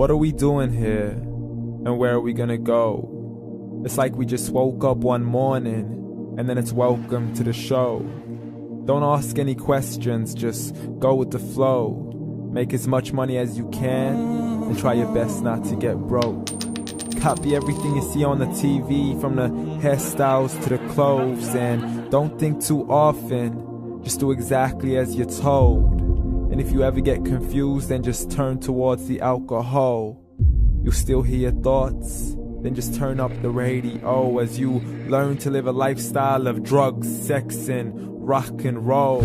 What are we doing here? And where are we gonna go? It's like we just woke up one morning, and then it's welcome to the show. Don't ask any questions, just go with the flow. Make as much money as you can, and try your best not to get broke. Copy everything you see on the TV, from the hairstyles to the clothes, and don't think too often, just do exactly as you're told. And if you ever get confused, then just turn towards the alcohol. You'll still hear your thoughts, then just turn up the radio as you learn to live a lifestyle of drugs, sex, and rock and roll.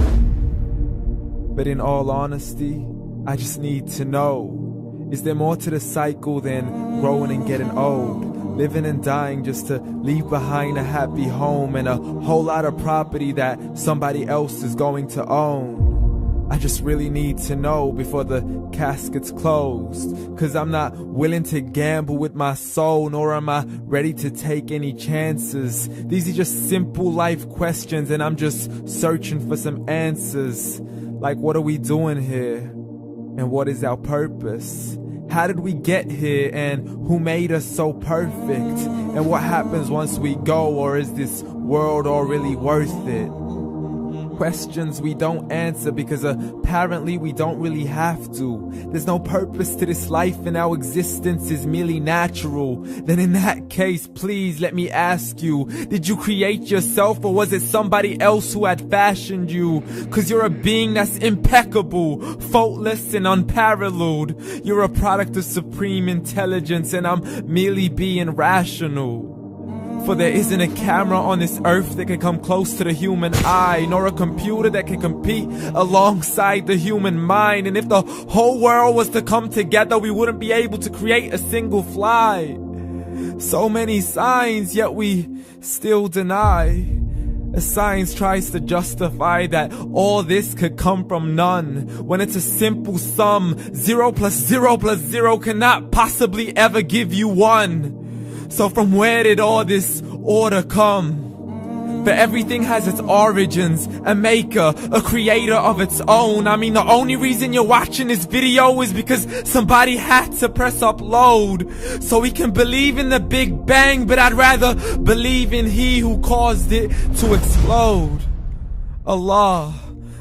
But in all honesty, I just need to know, is there more to the cycle than growing and getting old? Living and dying just to leave behind a happy home and a whole lot of property that somebody else is going to own. I just really need to know before the casket's closed, 'cause I'm not willing to gamble with my soul, nor am I ready to take any chances. These are just simple life questions, and I'm just searching for some answers. Like, what are we doing here? And what is our purpose? How did we get here, and who made us so perfect? And what happens once we go, or is this world all really worth it? Questions we don't answer because apparently we don't really have to. There's no purpose to this life and our existence is merely natural. Then in that case, please let me ask you, did you create yourself, or was it somebody else who had fashioned you? 'Cause you're a being that's impeccable, faultless and unparalleled. You're a product of supreme intelligence, and I'm merely being rational. For there isn't a camera on this earth that can come close to the human eye, nor a computer that can compete alongside the human mind. And if the whole world was to come together, we wouldn't be able to create a single fly. So many signs, yet we still deny. As science tries to justify that all this could come from none, when it's a simple sum. 0 plus 0 plus 0 cannot possibly ever give you 1. So from where did all this order come? For everything has its origins, a maker, a creator of its own. I mean, the only reason you're watching this video is because somebody had to press upload. So we can believe in the Big Bang, but I'd rather believe in He who caused it to explode. Allah,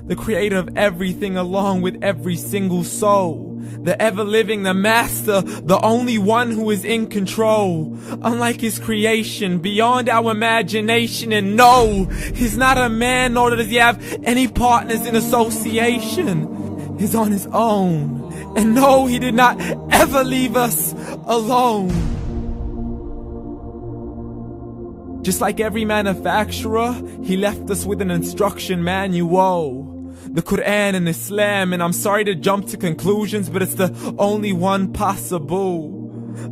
the creator of everything along with every single soul. The ever-living, the master, the only one who is in control. Unlike his creation, beyond our imagination. And no, he's not a man, nor does he have any partners in association. He's on his own. And no, he did not ever leave us alone. Just like every manufacturer, he left us with an instruction manual. The Quran and Islam, and I'm sorry to jump to conclusions, but it's the only one possible.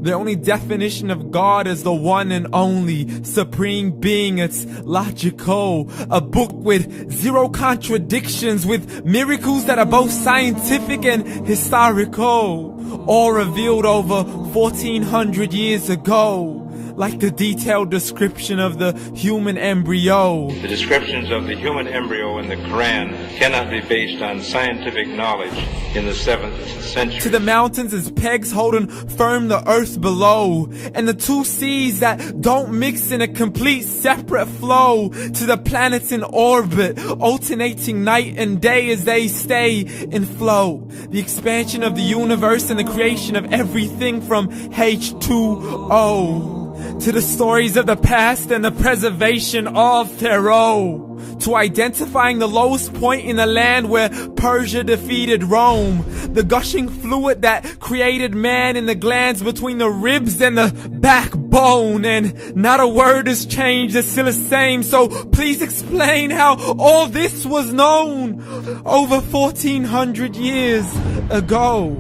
The only definition of God is the one and only supreme being. It's logical, a book with 0 contradictions, with miracles that are both scientific and historical, all revealed over 1400 years ago. Like the detailed description of the human embryo. The descriptions of the human embryo in the Quran cannot be based on scientific knowledge in the 7th century. To the mountains as pegs holding firm the earth below, and the 2 seas that don't mix in a complete separate flow. To the planets in orbit, alternating night and day as they stay in flow. The expansion of the universe and the creation of everything from H2O. To the stories of the past and the preservation of Pharaoh. To identifying the lowest point in the land where Persia defeated Rome. The gushing fluid that created man in the glands between the ribs and the backbone. And not a word has changed, it's still the same. So please explain how all this was known over 1400 years ago.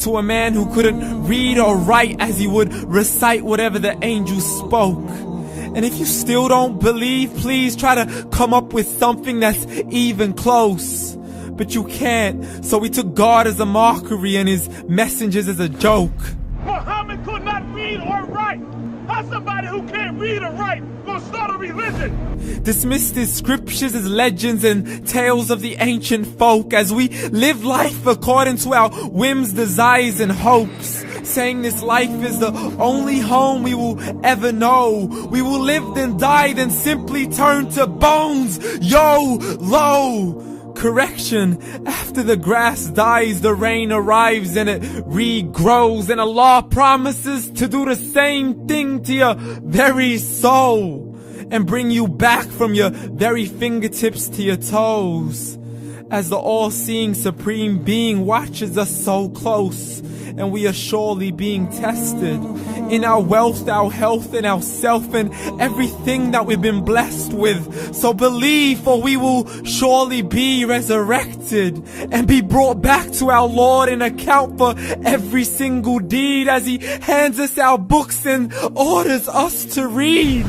To a man who couldn't read or write as he would recite whatever the angels spoke. And if you still don't believe, please try to come up with something that's even close. But you can't, so we took God as a mockery and his messengers as a joke. Muhammad could not read or write. How's somebody who can't read or write gonna start a religion? Dismissed his scriptures as legends and tales of the ancient folk as we live life according to our whims, desires, and hopes. saying this life is the only home we will ever know. We will live then die, then simply turn to bones. YOLO! Correction, after the grass dies, the rain arrives and it regrows, and Allah promises to do the same thing to your very soul and bring you back from your very fingertips to your toes, as the all-seeing supreme being watches us so close, and we are surely being tested in our wealth, our health, and our self, and everything that we've been blessed with. So believe, for we will surely be resurrected and be brought back to our Lord and account for every single deed, as He hands us our books and orders us to read.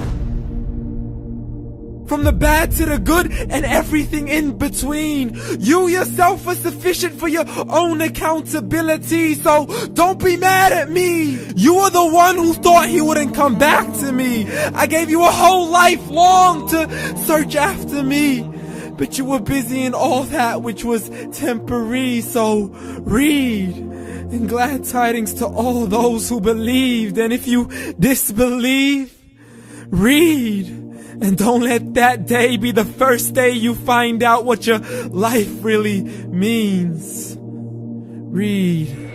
From the bad to the good and everything in between. You yourself are sufficient for your own accountability, so don't be mad at me. You are the one who thought He wouldn't come back to me. I gave you a whole life long to search after me, but you were busy in all that which was temporary. So read, and glad tidings to all those who believed. And if you disbelieve, read. And don't let that day be the first day you find out what your life really means. Read.